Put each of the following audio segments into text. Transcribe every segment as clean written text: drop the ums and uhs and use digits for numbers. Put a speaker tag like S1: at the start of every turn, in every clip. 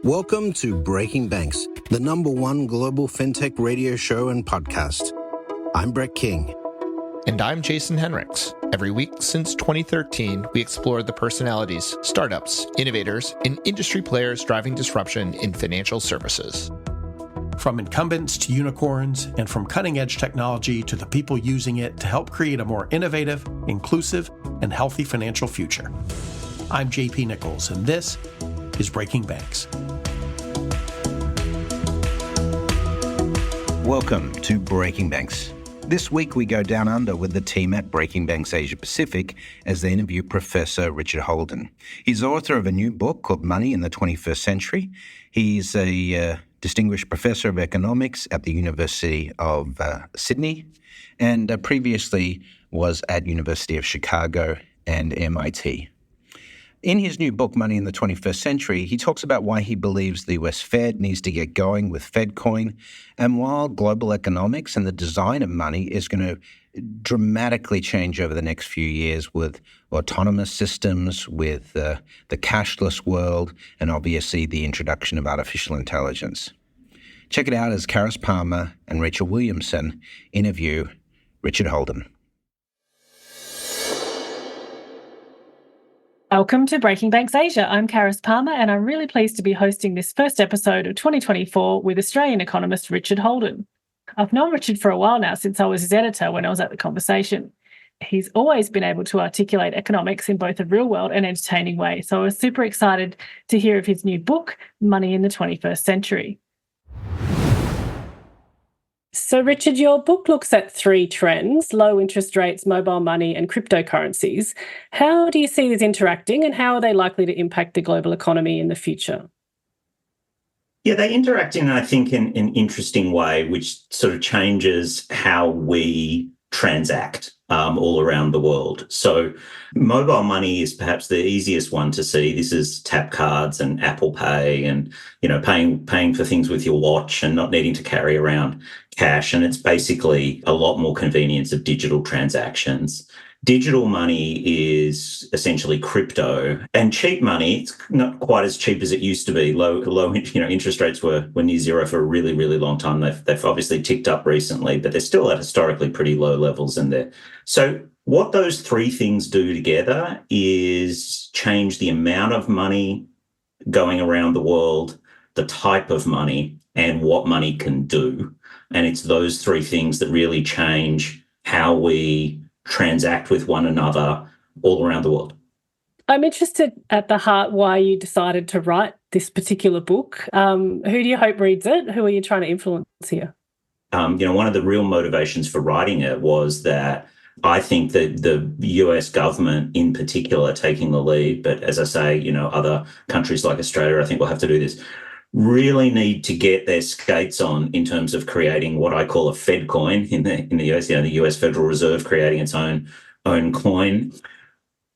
S1: Welcome to Breaking Banks, the #1 global fintech radio show and podcast. I'm Brett King.
S2: And I'm Jason Henricks. Every week since 2013, we explore the personalities, startups, innovators, and industry players driving disruption in financial services.
S3: From incumbents to unicorns, and from cutting-edge technology to the people using it to help create a more innovative, inclusive, and healthy financial future. I'm JP Nichols, and this is Breaking Banks.
S1: Welcome to Breaking Banks. This week we go down under with the team at Breaking Banks Asia Pacific as they interview Professor Richard Holden. He's author of a new book called Money in the 21st Century. He's a distinguished professor of economics at the University of Sydney and previously was at University of Chicago and MIT. In his new book, Money in the 21st Century, he talks about why he believes the US Fed needs to get going with Fedcoin, and while global economics and the design of money is going to dramatically change over the next few years with autonomous systems, with the cashless world, and obviously the introduction of artificial intelligence. Check it out as Charis Palmer and Rachel Williamson interview Richard Holden.
S4: Welcome to Breaking Banks Asia. I'm Charis Palmer, and I'm really pleased to be hosting this first episode of 2024 with Australian economist Richard Holden. I've known Richard for a while now, since I was his editor when I was at The Conversation. He's always been able to articulate economics in both a real-world and entertaining way, so I was super excited to hear of his new book, Money in the 21st Century. So, Richard, your book looks at three trends: low interest rates, mobile money, and cryptocurrencies. How do you see these interacting, and how are they likely to impact the global economy in the future?
S5: Yeah, they interact in, I think, in an interesting way, which sort of changes how we transact all around the world. So mobile money is perhaps the easiest one to see. This is tap cards and Apple Pay and, paying for things with your watch and not needing to carry around cash. And it's basically a lot more convenience of digital transactions. Digital money is essentially crypto, and cheap money. It's not quite as cheap as it used to be. Low, interest rates were near zero for a really, really long time. They've obviously ticked up recently, but they're still at historically pretty low levels in there. So what those three things do together is change the amount of money going around the world, the type of money, and what money can do. And it's those three things that really change how we transact with one another all around the world.
S4: I'm interested at the heart why you decided to write this particular book. Who do you hope reads it? Who are you trying to influence here?
S5: One of the real motivations for writing it was that I think that the US government in particular taking the lead, but as I say, other countries like Australia, I think will have to do this, really need to get their skates on in terms of creating what I call a Fedcoin in the US, the US Federal Reserve creating its own coin.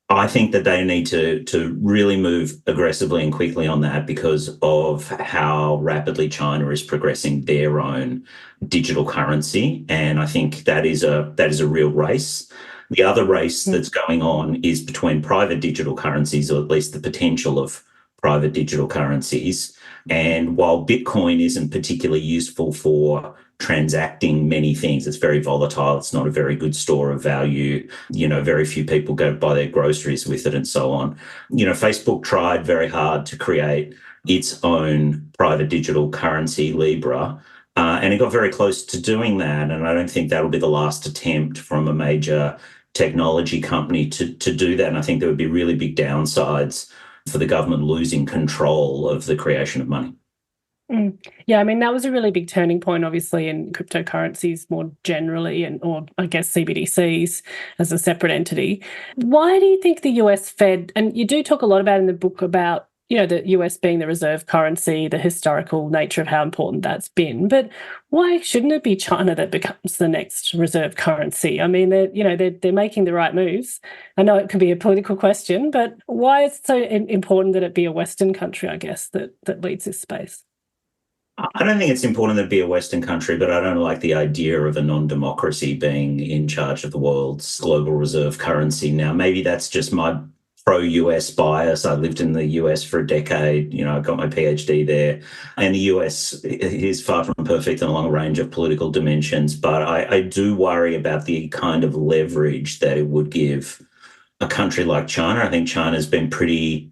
S5: I think that they need to really move aggressively and quickly on that because of how rapidly China is progressing their own digital currency. And I think that is a real race. The other race that's going on is between private digital currencies, or at least the potential of private digital currencies. And while Bitcoin isn't particularly useful for transacting many things, it's very volatile. It's not a very good store of value. Very few people go buy their groceries with it and so on. Facebook tried very hard to create its own private digital currency, Libra, and it got very close to doing that. And I don't think that'll be the last attempt from a major technology company to do that. And I think there would be really big downsides for the government losing control of the creation of money.
S4: Yeah, that was a really big turning point, obviously, in cryptocurrencies more generally, or I guess CBDCs as a separate entity. Why do you think the US Fed, and you do talk a lot about in the book about, the US being the reserve currency, the historical nature of how important that's been, but why shouldn't it be China that becomes the next reserve currency? They're making the right moves. I know it can be a political question, but why is it so important that it be a Western country, I guess, that leads this space?
S5: I don't think it's important that it be a Western country, but I don't like the idea of a non-democracy being in charge of the world's global reserve currency. Now, maybe that's just my pro-US bias. I lived in the US for a decade. I got my PhD there. And the US is far from perfect in a long range of political dimensions. But I do worry about the kind of leverage that it would give a country like China. I think China's been pretty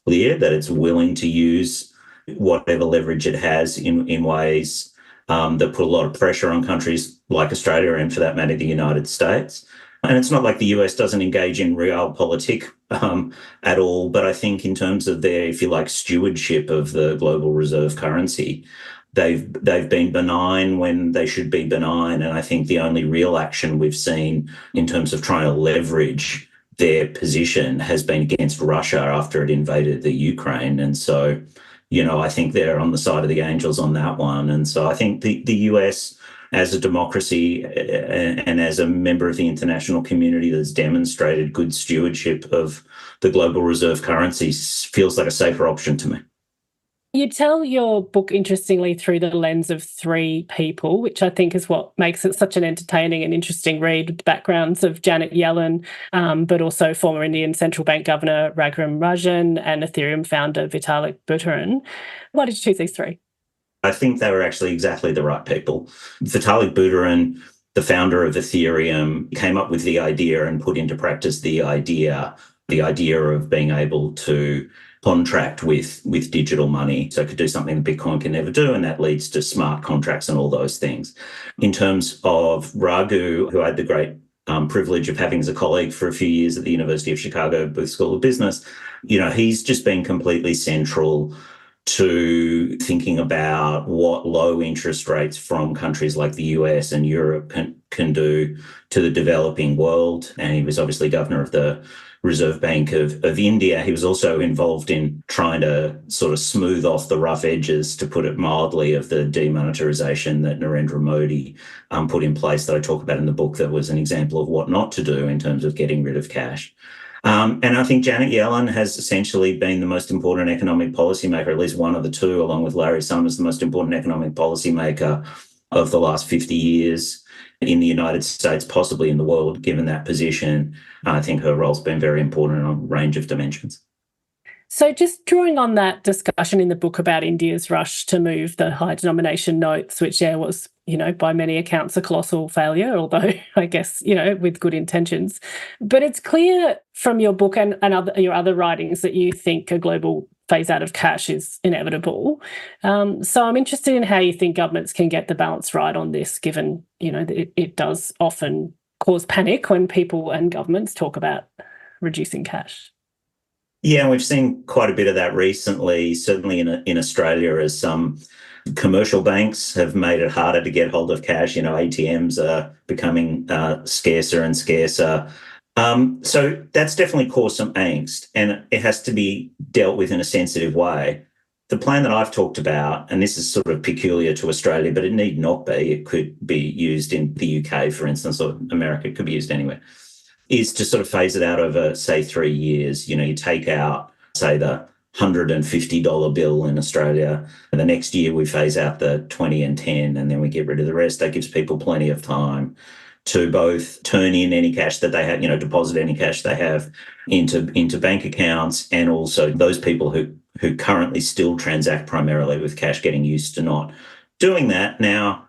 S5: clear that it's willing to use whatever leverage it has in ways that put a lot of pressure on countries like Australia and, for that matter, the United States. And it's not like the US doesn't engage in realpolitik at all, but I think in terms of their, if you like, stewardship of the global reserve currency, they've been benign when they should be benign. And I think the only real action we've seen in terms of trying to leverage their position has been against Russia after it invaded the Ukraine. And so, I think they're on the side of the angels on that one. And so I think the US, as a democracy and as a member of the international community that's demonstrated good stewardship of the global reserve currency, feels like a safer option to me.
S4: You tell your book, interestingly, through the lens of three people, which I think is what makes it such an entertaining and interesting read, with the backgrounds of Janet Yellen, but also former Indian Central Bank Governor Raghuram Rajan and Ethereum founder Vitalik Buterin. Why did you choose these three?
S5: I think they were actually exactly the right people. Vitalik Buterin, the founder of Ethereum, came up with the idea and put into practice the idea of being able to contract with digital money. So it could do something that Bitcoin can never do, and that leads to smart contracts and all those things. In terms of Raghu, who I had the great privilege of having as a colleague for a few years at the University of Chicago Booth School of Business, he's just been completely central to thinking about what low interest rates from countries like the US and Europe can do to the developing world. And he was obviously governor of the Reserve Bank of India. He was also involved in trying to sort of smooth off the rough edges, to put it mildly, of the demonetization that Narendra Modi put in place, that I talk about in the book, that was an example of what not to do in terms of getting rid of cash. And I think Janet Yellen has essentially been the most important economic policymaker, at least one of the two, along with Larry Summers, the most important economic policymaker of the last 50 years in the United States, possibly in the world, given that position. I think her role's been very important on a range of dimensions.
S4: So just drawing on that discussion in the book about India's rush to move the high denomination notes, which was, by many accounts a colossal failure, although I guess, with good intentions. But it's clear from your book and your other writings that you think a global phase out of cash is inevitable. So I'm interested in how you think governments can get the balance right on this, given, that it does often cause panic when people and governments talk about reducing cash.
S5: Yeah, we've seen quite a bit of that recently, certainly in Australia, as some commercial banks have made it harder to get hold of cash. ATMs are becoming scarcer and scarcer. So that's definitely caused some angst, and it has to be dealt with in a sensitive way. The plan that I've talked about, and this is sort of peculiar to Australia, but it need not be, it could be used in the UK, for instance, or America, it could be used anywhere, is to sort of phase it out over, say, 3 years. You take out, say, the $150 bill in Australia, and the next year we phase out the 20 and 10, and then we get rid of the rest. That gives people plenty of time to both turn in any cash that they have, deposit any cash they have into bank accounts, and also those people who currently still transact primarily with cash getting used to not doing that. Now,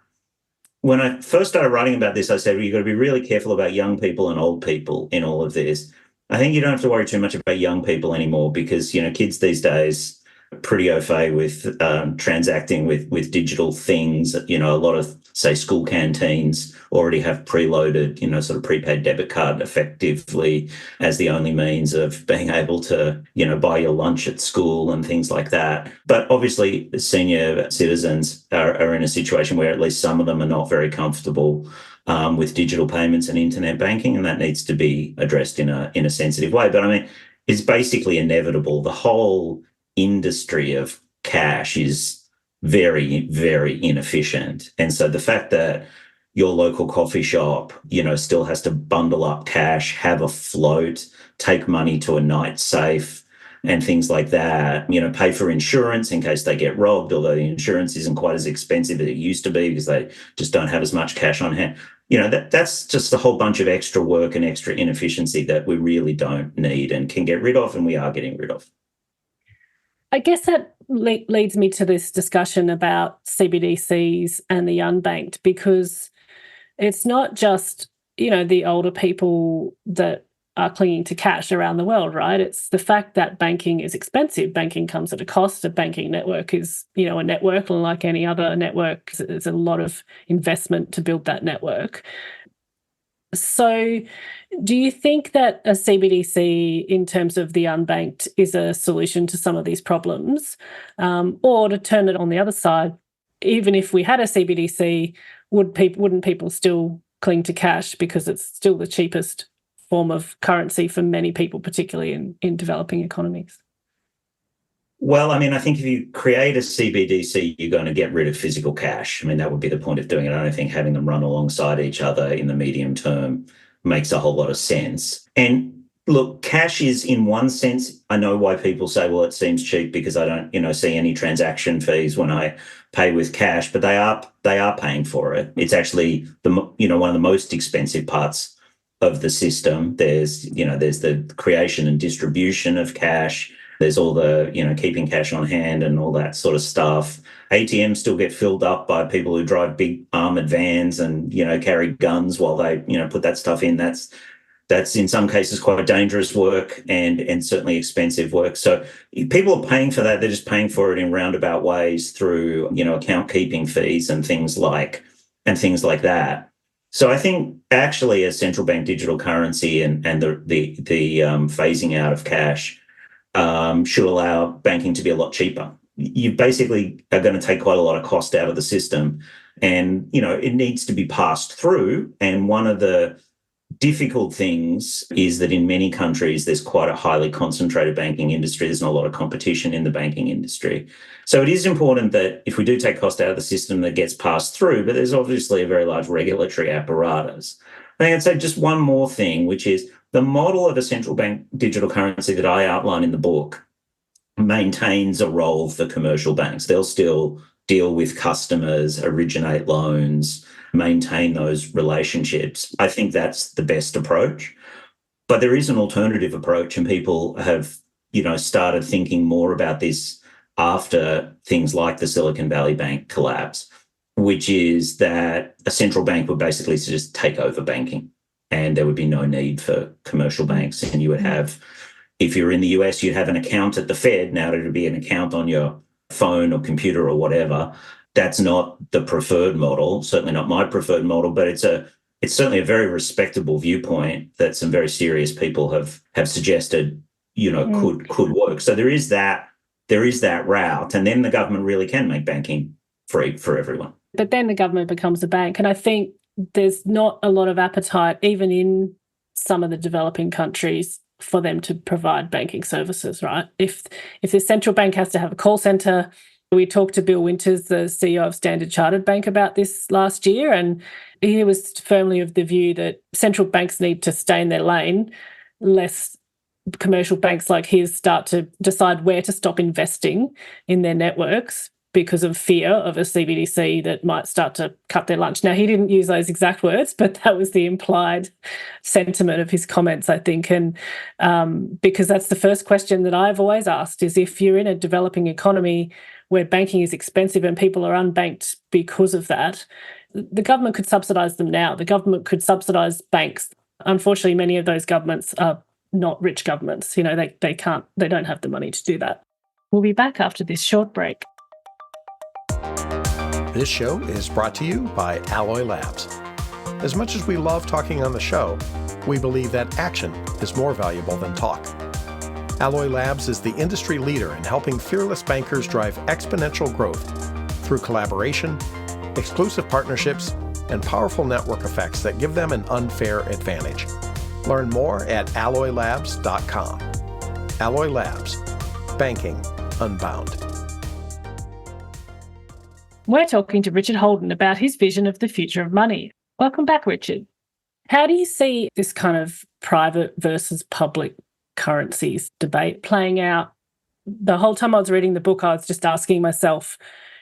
S5: when I first started writing about this, I said, well, you've got to be really careful about young people and old people in all of this. I think you don't have to worry too much about young people anymore, because, kids these days are pretty au fait with transacting with digital things. A lot of, say, school canteens already have preloaded, sort of prepaid debit card effectively as the only means of being able to, buy your lunch at school and things like that. But obviously, senior citizens are in a situation where at least some of them are not very comfortable with digital payments and internet banking, and that needs to be addressed in a sensitive way. But it's basically inevitable. The whole industry of cash is very, very inefficient. And so the fact that your local coffee shop, still has to bundle up cash, have a float, take money to a night safe, and things like that, pay for insurance in case they get robbed, although the insurance isn't quite as expensive as it used to be because they just don't have as much cash on hand. That's just a whole bunch of extra work and extra inefficiency that we really don't need and can get rid of, and we are getting rid of.
S4: I guess that leads me to this discussion about CBDCs and the unbanked, because it's not just, the older people that are clinging to cash around the world, right? It's the fact that banking is expensive. Banking comes at a cost. A banking network is, a network, like any other network. There's a lot of investment to build that network. So do you think that a CBDC in terms of the unbanked is a solution to some of these problems? Or to turn it on the other side, even if we had a CBDC, wouldn't people still cling to cash because it's still the cheapest form of currency for many people, particularly in developing economies?
S5: Well, I think if you create a CBDC, you're going to get rid of physical cash. That would be the point of doing it. I don't think having them run alongside each other in the medium term makes a whole lot of sense. And look, cash is, in one sense, I know why people say, well, it seems cheap because I don't, see any transaction fees when I pay with cash, but they are paying for it. It's actually one of the most expensive parts of the system. There's the creation and distribution of cash. There's all the, keeping cash on hand and all that sort of stuff. ATMs still get filled up by people who drive big armored vans and, carry guns while they, put that stuff in. That's in some cases quite dangerous work and certainly expensive work. So people are paying for that. They're just paying for it in roundabout ways through, account keeping fees and things like that. So I think actually a central bank digital currency and the phasing out of cash should allow banking to be a lot cheaper. You basically are going to take quite a lot of cost out of the system, and it needs to be passed through. And one of the difficult things is that in many countries there's quite a highly concentrated banking industry. There's not a lot of competition in the banking industry. So it is important that if we do take cost out of the system, that gets passed through, but there's obviously a very large regulatory apparatus. I think I'd say just one more thing, which is the model of a central bank digital currency that I outline in the book maintains a role for commercial banks. They'll still deal with customers, originate loans, maintain those relationships. I think that's the best approach. But there is an alternative approach, and people have, started thinking more about this after things like the Silicon Valley Bank collapse, which is that a central bank would basically just take over banking, and there would be no need for commercial banks. And you would have, if you're in the US, you'd have an account at the Fed. Now it would be an account on your phone or computer or whatever. That's not the preferred model, certainly not my preferred model, but it's certainly a very respectable viewpoint that some very serious people have suggested, could work. So there is that route, and then the government really can make banking free for everyone.
S4: But then the government becomes a bank, and I think there's not a lot of appetite, even in some of the developing countries, for them to provide banking services, right? If the central bank has to have a call centre. We talked to Bill Winters, the CEO of Standard Chartered Bank, about this last year, and he was firmly of the view that central banks need to stay in their lane, lest commercial banks like his start to decide where to stop investing in their networks because of fear of a CBDC that might start to cut their lunch. Now, he didn't use those exact words, but that was the implied sentiment of his comments, I think. And because that's the first question that I've always asked is, if you're in a developing economy where banking is expensive and people are unbanked because of that, the government could subsidise them now. The government could subsidise banks. Unfortunately, many of those governments are not rich governments. They don't have the money to do that. We'll be back after this short break.
S3: This show is brought to you by Alloy Labs. As much as we love talking on the show, we believe that action is more valuable than talk. Alloy Labs is the industry leader in helping fearless bankers drive exponential growth through collaboration, exclusive partnerships, and powerful network effects that give them an unfair advantage. Learn more at alloylabs.com. Alloy Labs, banking unbound.
S4: We're talking to Richard Holden about his vision of the future of money. Welcome back, Richard. How do you see this kind of private versus public currencies debate playing out. The whole time I was reading the book, I was just asking myself,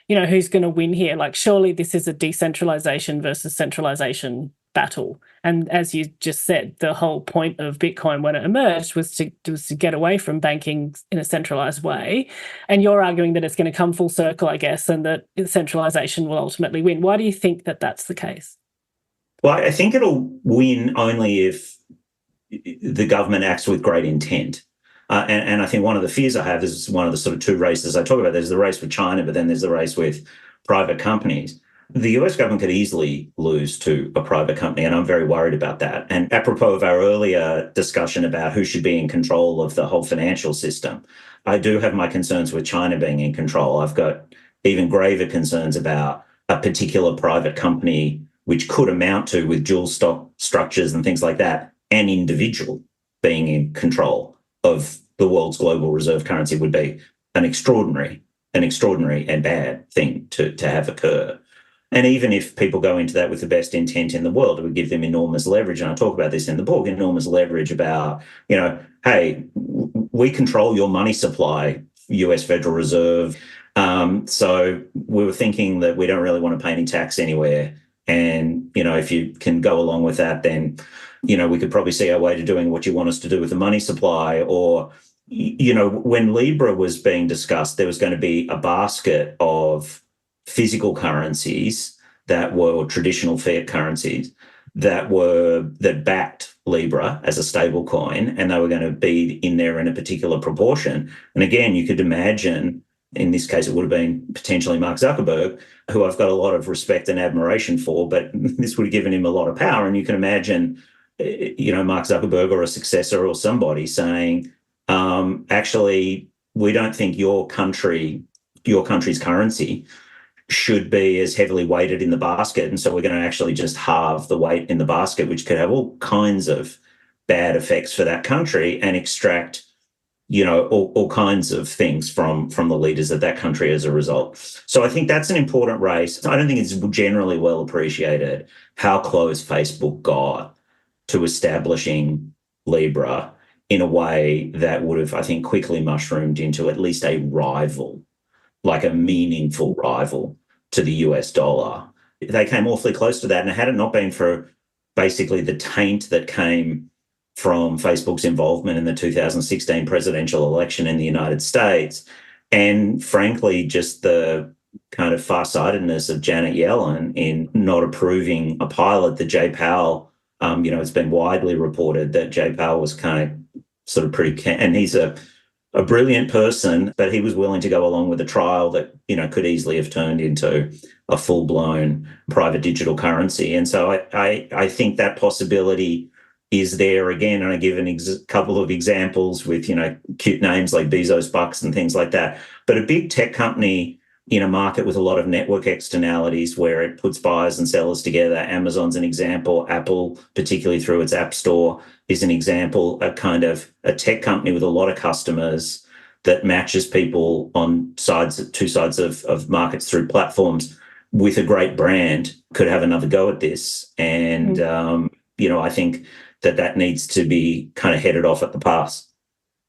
S4: who's going to win here? Like, surely this is a decentralization versus centralization battle. And as you just said, the whole point of Bitcoin when it emerged was to get away from banking in a centralized way. And you're arguing that it's going to come full circle, I guess, and that centralization will ultimately win. Why do you think that that's the case?
S5: Well, I think it'll win only if the government acts with great intent. And I think one of the fears I have is one of the sort of two races I talk about. There's the race with China, but then there's the race with private companies. The US government could easily lose to a private company, and I'm very worried about that. And apropos of our earlier discussion about who should be in control of the whole financial system, I do have my concerns with China being in control. I've got even graver concerns about a particular private company, which could amount to, with dual stock structures and things like that, an individual being in control of the world's global reserve currency would be an extraordinary and bad thing to have occur. And even if people go into that with the best intent in the world, it would give them enormous leverage. And I talk about this in the book, enormous leverage about, hey, we control your money supply, US Federal Reserve. So we were thinking that we don't really want to pay any tax anywhere. And, if you can go along with that, then, we could probably see our way to doing what you want us to do with the money supply. Or, when Libra was being discussed, there was going to be a basket of physical currencies that were traditional fiat currencies that backed Libra as a stable coin, and they were going to be in there in a particular proportion. And again, you could imagine, in this case, it would have been potentially Mark Zuckerberg, who I've got a lot of respect and admiration for, but this would have given him a lot of power. And you can imagine, Mark Zuckerberg or a successor or somebody saying, actually, we don't think your country's currency should be as heavily weighted in the basket. And so we're going to actually just halve the weight in the basket, which could have all kinds of bad effects for that country and extract, all kinds of things from the leaders of that country as a result. So I think that's an important race. I don't think it's generally well appreciated how close Facebook got to establishing Libra in a way that would have, I think, quickly mushroomed into at least a rival, like a meaningful rival to the US dollar. They came awfully close to that. And had it not been for basically the taint that came from Facebook's involvement in the 2016 presidential election in the United States, and frankly, just the kind of farsightedness of Janet Yellen in not approving a pilot that Jay Powell, it's been widely reported that Jay Powell was kind of sort of pretty, and he's a brilliant person, but he was willing to go along with a trial that, could easily have turned into a full-blown private digital currency. And so I think that possibility is there again. And I give couple of examples with, cute names like Bezos Bucks and things like that. But a big tech company in a market with a lot of network externalities where it puts buyers and sellers together. Amazon's an example. Apple, particularly through its App Store, is an example. A kind of a tech company with a lot of customers that matches people on two sides of markets through platforms with a great brand could have another go at this. And, I think that needs to be kind of headed off at the pass.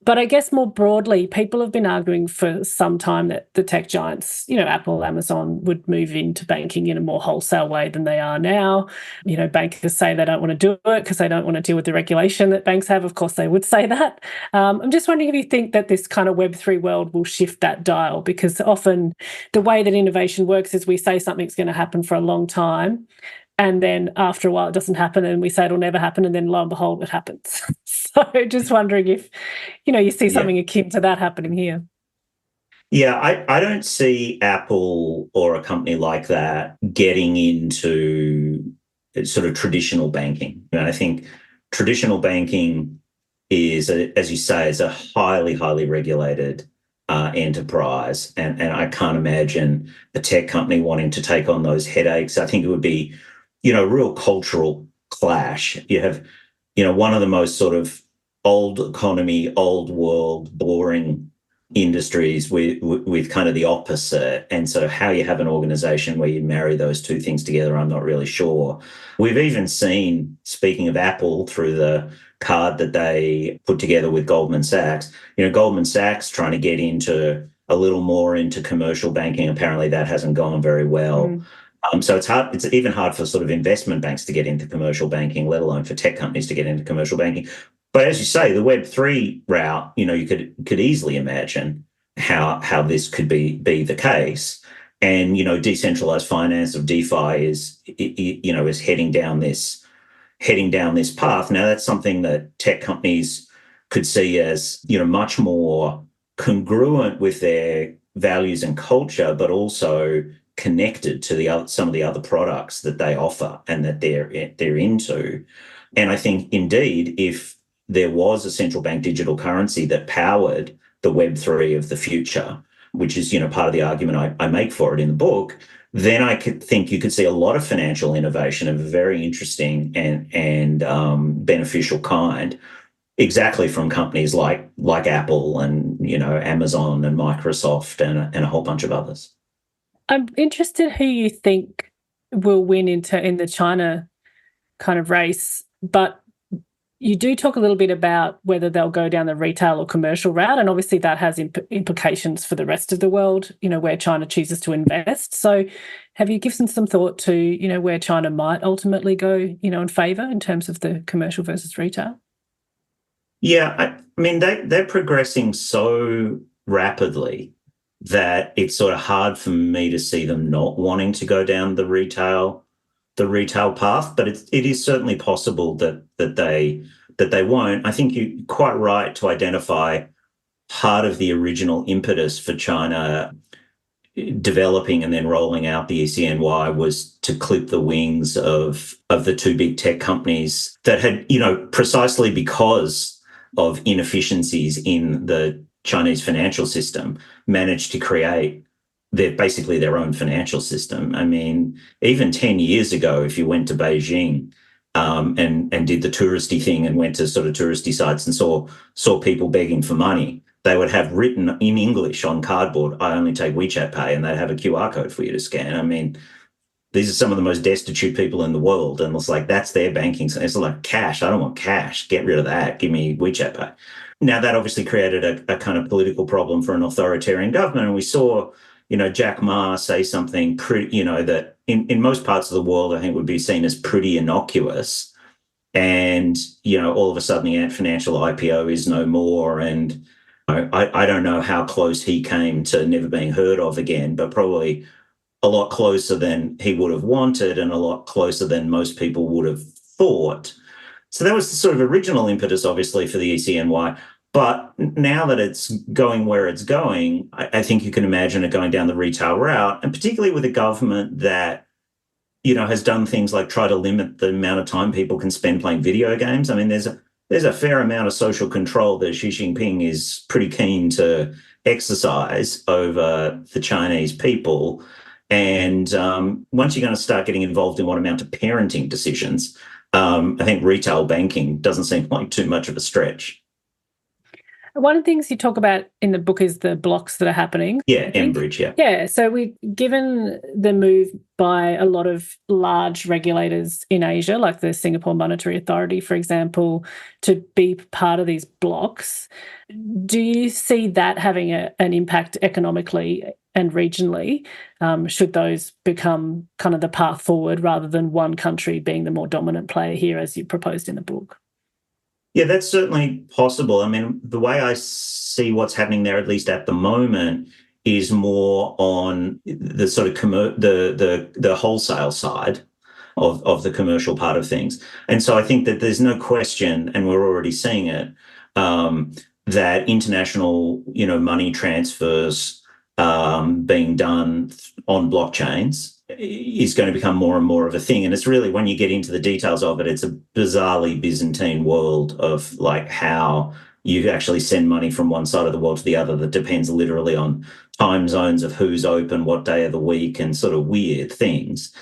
S4: But I guess more broadly, people have been arguing for some time that the tech giants, Apple, Amazon, would move into banking in a more wholesale way than they are now. Bankers say they don't want to do it because they don't want to deal with the regulation that banks have. Of course, they would say that. I'm just wondering if you think that this kind of Web3 world will shift that dial, because often the way that innovation works is we say something's going to happen for a long time, and then after a while it doesn't happen, and we say it'll never happen, and then lo and behold, it happens. So just wondering if, you see something akin to that happening here.
S5: Yeah, I don't see Apple or a company like that getting into sort of traditional banking. I think traditional banking is, as you say, is a highly, highly regulated enterprise. And I can't imagine a tech company wanting to take on those headaches. I think it would be, a real cultural clash. You have, one of the most sort of old economy, old world, boring industries with kind of the opposite. And so how you have an organization where you marry those two things together, I'm not really sure. We've even seen, speaking of Apple, through the card that they put together with Goldman Sachs. Goldman Sachs trying to get into a little more into commercial banking. Apparently that hasn't gone very well. So it's hard. It's even hard for sort of investment banks to get into commercial banking, let alone for tech companies to get into commercial banking. But as you say, the Web3 route, you could easily imagine how this could be the case. And decentralized finance of DeFi is heading down this path. Now that's something that tech companies could see as much more congruent with their values and culture, but also connected to some of the other products that they offer and that they're into. And I think indeed, if there was a central bank digital currency that powered the Web3 of the future, which is part of the argument I make for it in the book, then I could think you could see a lot of financial innovation of a very interesting and beneficial kind, exactly from companies like Apple and Amazon and Microsoft and a whole bunch of others.
S4: I'm interested who you think will win in the China kind of race, but you do talk a little bit about whether they'll go down the retail or commercial route, and obviously that has implications for the rest of the world, where China chooses to invest. So have you given some thought to, where China might ultimately go, in favour in terms of the commercial versus retail?
S5: Yeah, I mean, they're progressing so rapidly that it's sort of hard for me to see them not wanting to go down the retail path, but it is certainly possible that they won't. I think you're quite right to identify part of the original impetus for China developing and then rolling out the ECNY was to clip the wings of the two big tech companies that had, precisely because of inefficiencies in the Chinese financial system, managed to create basically their own financial system. I mean, even 10 years ago, if you went to Beijing and did the touristy thing and went to sort of touristy sites and saw people begging for money, they would have written in English on cardboard, "I only take WeChat Pay," and they'd have a QR code for you to scan. I mean, these are some of the most destitute people in the world, and it's like, that's their banking. It's like, cash, I don't want cash. Get rid of that. Give me WeChat Pay. Now, that obviously created a kind of political problem for an authoritarian government, and we saw Jack Ma say something pretty, that in most parts of the world, I think would be seen as pretty innocuous. And, all of a sudden the Ant Financial IPO is no more. And I don't know how close he came to never being heard of again, but probably a lot closer than he would have wanted and a lot closer than most people would have thought. So that was the sort of original impetus, obviously, for the ECNY. But now that it's going where it's going, I think you can imagine it going down the retail route, and particularly with a government that, has done things like try to limit the amount of time people can spend playing video games. I mean, there's a fair amount of social control that Xi Jinping is pretty keen to exercise over the Chinese people. And once you're going to start getting involved in what amount of parenting decisions, I think retail banking doesn't seem like too much of a stretch.
S4: One of the things you talk about in the book is the blocks that are happening.
S5: Yeah, Enbridge, yeah.
S4: Yeah, so given the move by a lot of large regulators in Asia, like the Singapore Monetary Authority, for example, to be part of these blocks, do you see that having an impact economically and regionally? Should those become kind of the path forward rather than one country being the more dominant player here, as you proposed in the book?
S5: Yeah, that's certainly possible. I mean, the way I see what's happening there, at least at the moment, is more on the sort of the wholesale side of the commercial part of things. And so I think that there's no question, and we're already seeing it, that international, money transfers being done on blockchains is going to become more and more of a thing. And it's really, when you get into the details of it, it's a bizarrely Byzantine world of like how you actually send money from one side of the world to the other that depends literally on time zones of who's open, what day of the week, and sort of weird things.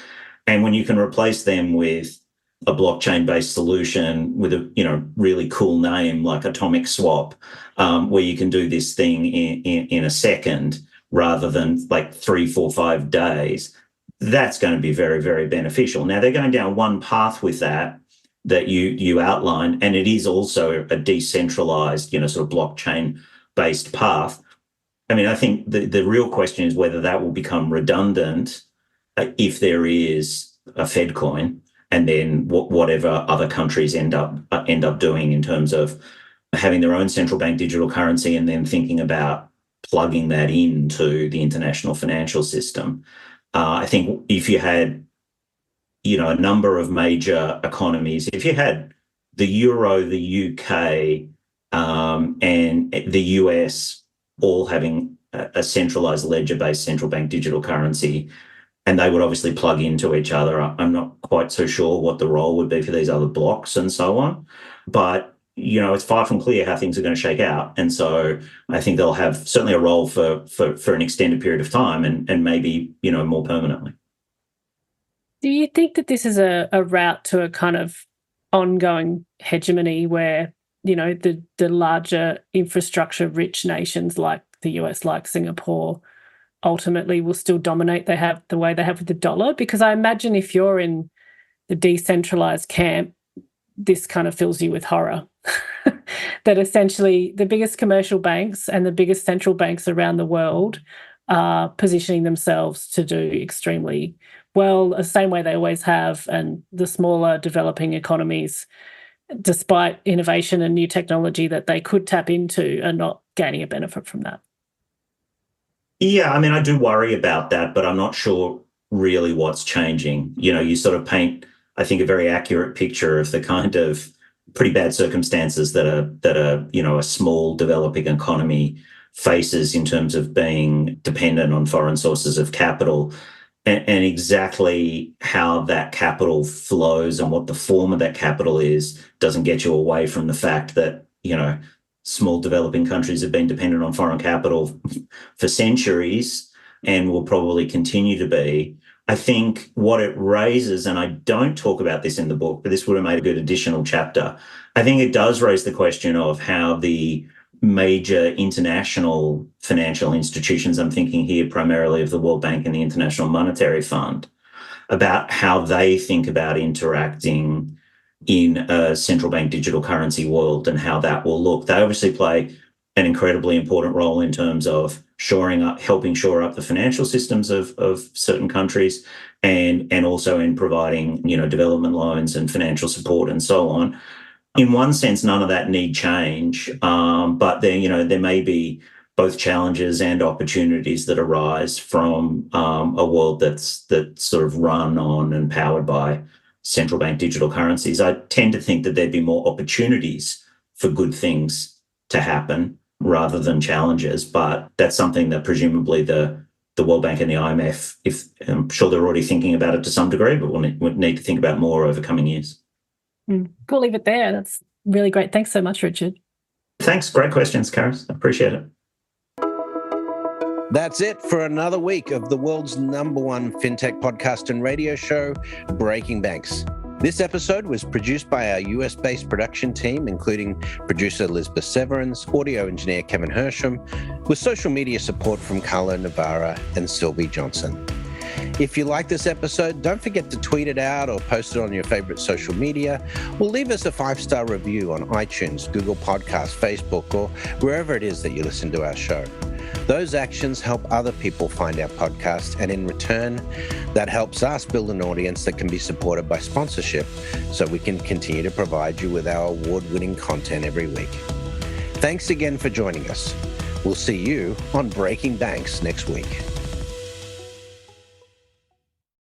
S5: And when you can replace them with a blockchain-based solution with a really cool name like Atomic Swap, where you can do this thing in a second rather than like 3, 4, 5 days, that's going to be very, very beneficial. Now, they're going down one path with that, that you outlined, and it is also a decentralized, sort of blockchain-based path. I mean, I think the real question is whether that will become redundant if there is a Fedcoin, and then whatever other countries end up doing in terms of having their own central bank digital currency, and then thinking about plugging that into the international financial system. I think if you had a number of major economies, if you had the Euro, the UK, and the US all having a centralized ledger-based central bank digital currency, and they would obviously plug into each other. I'm not quite so sure what the role would be for these other blocks and so on. But, it's far from clear how things are going to shake out. And so I think they'll have certainly a role for an extended period of time, and maybe, more permanently.
S4: Do you think that this is a route to a kind of ongoing hegemony where, the larger infrastructure-rich nations like the US, like Singapore, ultimately will still dominate the way they have with the dollar? Because I imagine if you're in the decentralized camp, this kind of fills you with horror. That essentially the biggest commercial banks and the biggest central banks around the world are positioning themselves to do extremely well, the same way they always have, and the smaller developing economies, despite innovation and new technology that they could tap into, are not gaining a benefit from that.
S5: Yeah, I mean, I do worry about that, but I'm not sure really what's changing. You sort of paint, I think, a very accurate picture of the kind of pretty bad circumstances that a small developing economy faces in terms of being dependent on foreign sources of capital, and exactly how that capital flows and what the form of that capital is doesn't get you away from the fact that, small developing countries have been dependent on foreign capital for centuries and will probably continue to be. I think what it raises, and I don't talk about this in the book, but this would have made a good additional chapter. I think it does raise the question of how the major international financial institutions, I'm thinking here primarily of the World Bank and the International Monetary Fund, about how they think about interacting in a central bank digital currency world and how that will look. They obviously play an incredibly important role in terms of helping shore up the financial systems of certain countries, and also in providing, development loans and financial support and so on. In one sense, none of that need change, but there may be both challenges and opportunities that arise from a world that's sort of run on and powered by central bank digital currencies. I tend to think that there'd be more opportunities for good things to happen rather than challenges, but that's something that presumably the World Bank and the IMF, if I'm sure they're already thinking about it to some degree, but we'll need to think about more over coming years.
S4: We'll leave it there. That's really great. Thanks so much, Richard.
S5: Thanks. Great questions, Charis. I appreciate it.
S1: That's it for another week of the world's #1 fintech podcast and radio show, Breaking Banks. This episode was produced by our US-based production team, including producer Elizabeth Severance, audio engineer Kevin Hersham, with social media support from Carlo Navarra and Sylvie Johnson. If you like this episode, don't forget to tweet it out or post it on your favorite social media, or leave us a 5-star review on iTunes, Google Podcasts, Facebook, or wherever it is that you listen to our show. Those actions help other people find our podcast, and in return, that helps us build an audience that can be supported by sponsorship, so we can continue to provide you with our award-winning content every week. Thanks again for joining us. We'll see you on Breaking Banks next week.